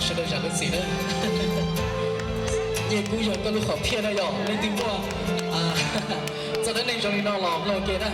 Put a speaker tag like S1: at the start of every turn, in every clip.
S1: 是的，讲的谁呢？也估有个路好骗的哟，你听过啊？在那种里头老老给的。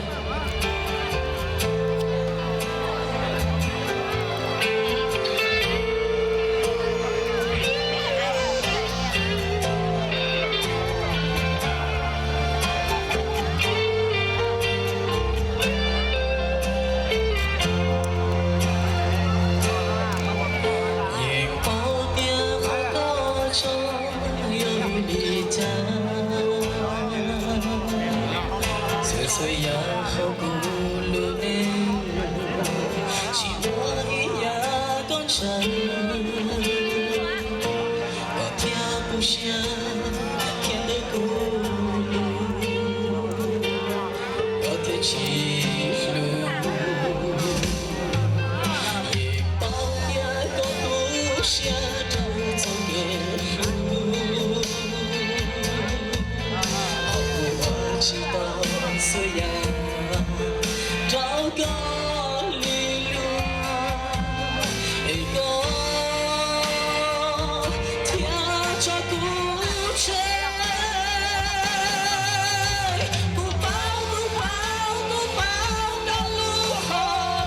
S2: 虽然好古路呢，是我一样讲真，我听不声，听得古路，我的情路，一包也讲不声，找走的路，好我知道。虽然找个理由，一个听着故事，不抱的路好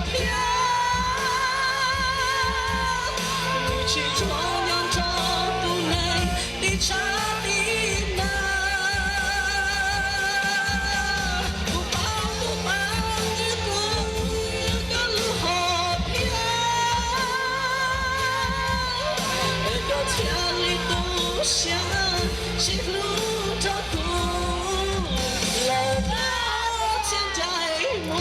S2: 飘，你去中央找不来的差的那。千里独行，是路找苦，来到千载梦。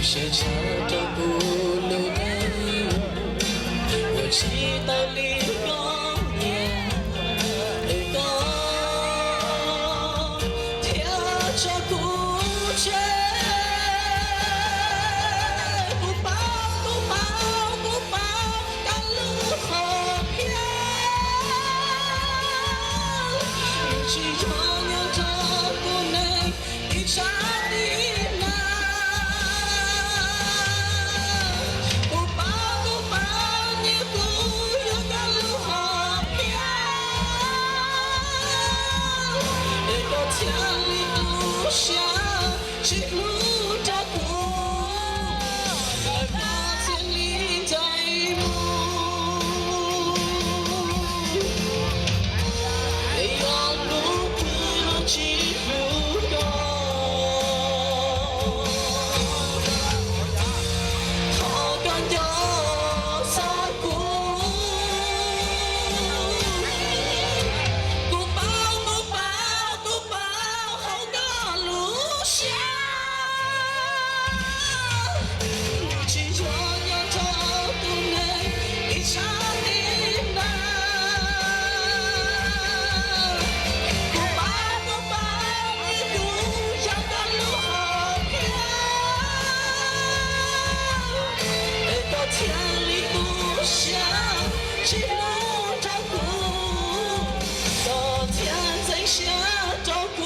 S2: 写下这古路内，我期待你光年，一个听着古筝，不抱，赶路好飘，一起徜徉着古内一场的。千里独行，是路找苦，来到千里在目。要路不能记路高，好感掉洒过。千里独行，是路找苦，到天在下找苦。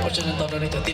S1: 我只能到那里的地。